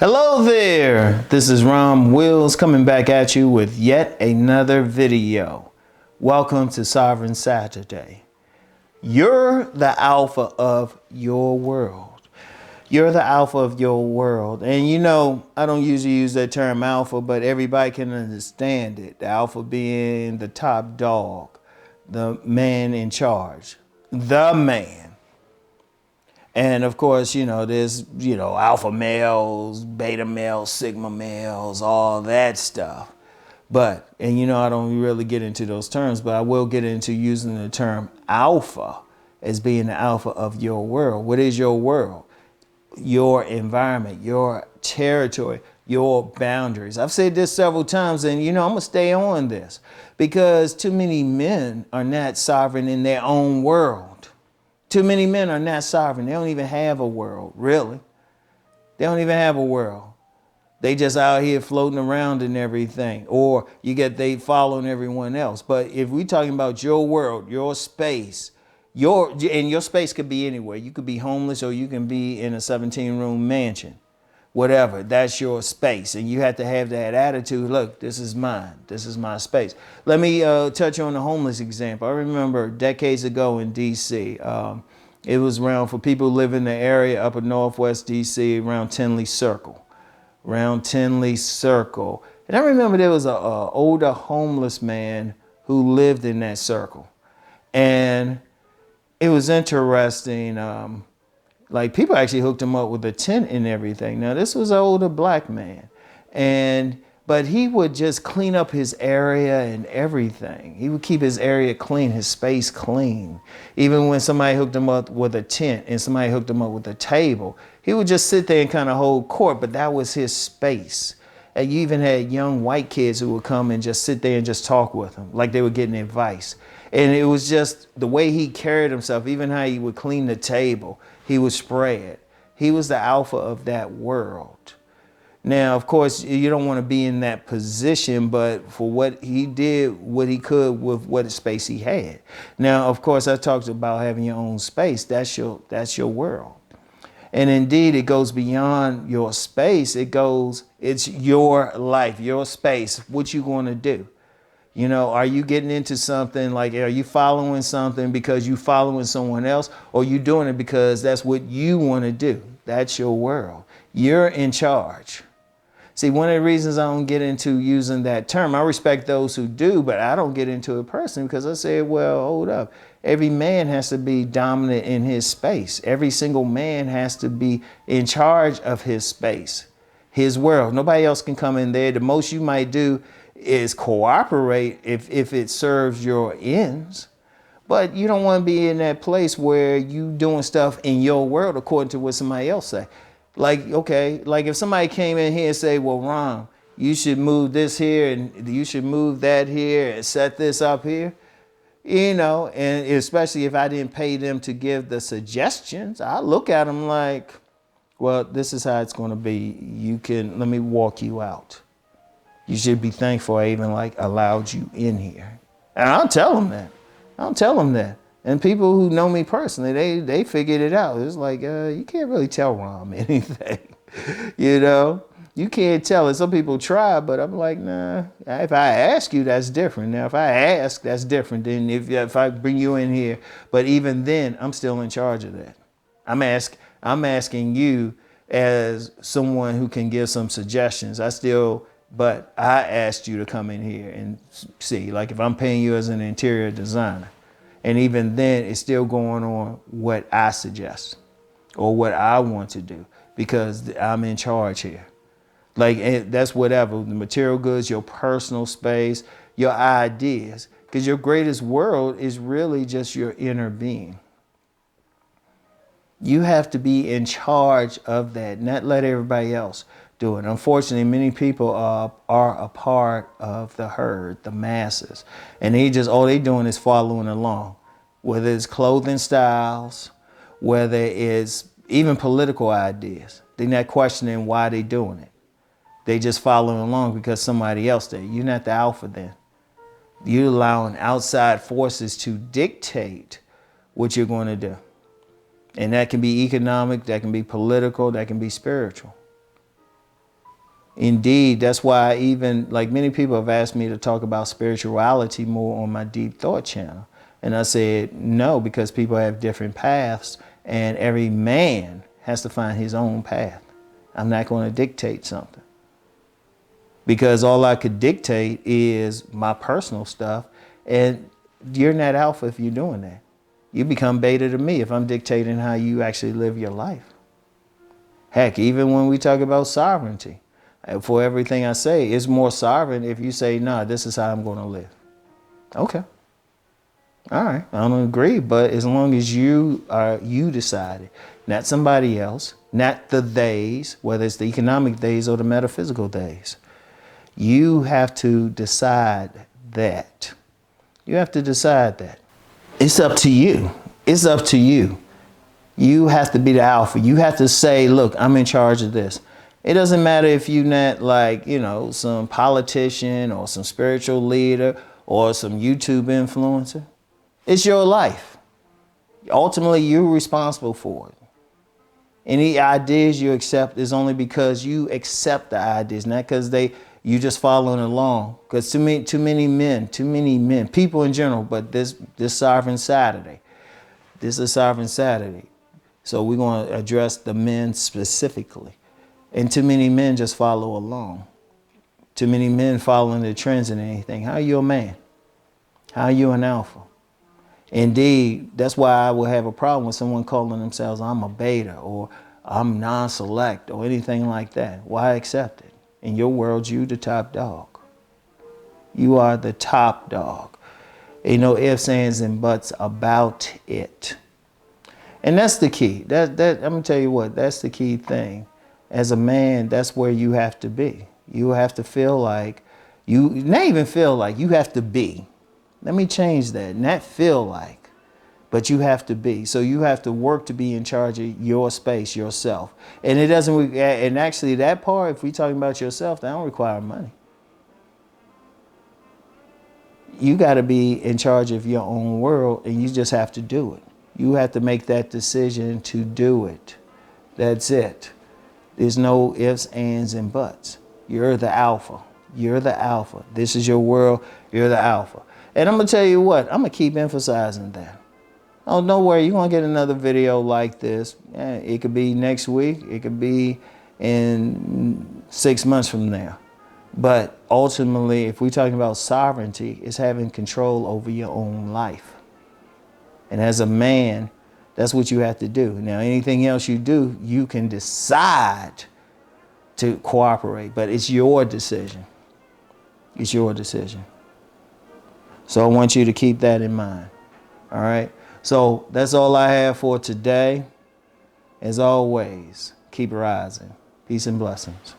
Hello there, this is Rom Wills coming back at you with yet another video. Welcome to Sovereign Saturday. You're the alpha of your world. You're the alpha of your world. And you know, I don't usually use that term alpha, but everybody can understand it. The alpha being the top dog, the man in charge, the man. And of course, you know, there's, alpha males, beta males, sigma males, all that stuff. But, and I don't really get into those terms, but I will get into using the term alpha as being the alpha of your world. What is your world? Your environment, your territory, your boundaries. I've said this several times, and I'm going to stay on this because too many men are not sovereign in their own world. Too many men are not sovereign. They don't even have a world, really. They don't even have a world. They just out here floating around and everything. Or they following everyone else. But if we're talking about your world, your space, and your space could be anywhere. You could be homeless or you can be in a 17-room mansion. Whatever, that's your space. And you have to have that attitude. Look, this is mine. This is my space. Let me touch on the homeless example. I remember decades ago in D.C., it was around for people who live in the area up in Northwest D.C., around Tinley Circle. And I remember there was an older homeless man who lived in that circle. And it was interesting. Like people actually hooked him up with a tent and everything. Now this was an older black man, but he would just clean up his area and everything. He would keep his area clean, his space clean. Even when somebody hooked him up with a tent and somebody hooked him up with a table, he would just sit there and kind of hold court, but that was his space. And you even had young white kids who would come and just sit there and just talk with him like they were getting advice. And it was just the way he carried himself, even how he would clean the table. He would spray it. He was the alpha of that world. Now, of course, you don't want to be in that position, but for what he did, what he could with what space he had. Now, of course, I talked about having your own space. That's your world. And indeed, it goes beyond your space. It's your life, your space. What you going to do? Are you getting into something like, are you following something because you following someone else, or you doing it because that's what you want to do? That's your world. You're in charge. See, one of the reasons I don't get into using that term, I respect those who do, but I don't get into it personally because I say, well, hold up. Every man has to be dominant in his space. Every single man has to be in charge of his space, his world. Nobody else can come in there. The most you might do is cooperate if it serves your ends. But you don't want to be in that place where you doing stuff in your world according to what somebody else say. Like, okay, like if somebody came in here and say, well, Rom, you should move this here and you should move that here and set this up here, and especially if I didn't pay them to give the suggestions, I look at them like, well, this is how it's going to be. Let me walk you out. You should be thankful I even allowed you in here. And I'll tell them that. And people who know me personally, they figured it out. It's like, you can't really tell Rom anything. You can't tell it. Some people try, but I'm like, nah, if I ask you, that's different. Now, if I ask, that's different than if I bring you in here. But even then, I'm still in charge of that. I'm asking you as someone who can give some suggestions. But I asked you to come in here and see, like if I'm paying you as an interior designer, and even then it's still going on what I suggest or what I want to do because I'm in charge here. Like that's whatever, the material goods, your personal space, your ideas, because your greatest world is really just your inner being. You have to be in charge of that, not let everybody else do it. Unfortunately, many people are a part of the herd, the masses, and all they doing is following along, whether it's clothing styles, whether it's even political ideas. They're not questioning why they're doing it. They just following along because somebody else did. You're not the alpha then. You're allowing outside forces to dictate what you're going to do. And that can be economic, that can be political, that can be spiritual. Indeed, that's why even like many people have asked me to talk about spirituality more on my Deep Thought channel. And I said no, because people have different paths and every man has to find his own path. I'm not going to dictate something, because all I could dictate is my personal stuff. And you're not alpha if you're doing that. You become beta to me if I'm dictating how you actually live your life. Heck, even when we talk about sovereignty, for everything I say, it's more sovereign if you say, nah, this is how I'm going to live. Okay. All right. I don't agree. But as long as you decide it, not somebody else, not the days, whether it's the economic days or the metaphysical days, you have to decide that. You have to decide that. It's up to you. It's up to you. You have to be the alpha. You have to say, look, I'm in charge of this. It doesn't matter if you're not like, some politician or some spiritual leader or some YouTube influencer. It's your life. Ultimately, you're responsible for it. Any ideas you accept is only because you accept the ideas, not because you just following along. Because too many men, people in general, but this Sovereign Saturday. This is Sovereign Saturday. So we're going to address the men specifically. And too many men just follow along. Too many men following the trends and anything. How are you a man? How are you an alpha? Indeed, that's why I will have a problem with someone calling themselves, I'm a beta or I'm non-select or anything like that. Why accept it? In your world, you the top dog. You are the top dog. Ain't no ifs, ands, and buts about it. And that's the key. That I'm gonna tell you what, that's the key thing. As a man, that's where you have to be. You have to feel like not even feel like, you have to be. Let me change that. Not feel like, but you have to be. So you have to work to be in charge of your space, yourself. And it doesn't, and actually that part, if we're talking about yourself, that don't require money. You got to be in charge of your own world, and you just have to do it. You have to make that decision to do it. That's it. There's no ifs, ands, and buts. You're the alpha. You're the alpha. This is your world. You're the alpha. And I'm going to tell you what, I'm going to keep emphasizing that. Oh, don't worry, you're going to get another video like this. It could be next week. It could be in 6 months from now. But ultimately, if we're talking about sovereignty, it's having control over your own life. And as a man, that's what you have to do. Now, anything else you do, you can decide to cooperate, but it's your decision. It's your decision. So I want you to keep that in mind. All right. So that's all I have for today. As always, keep rising. Peace and blessings.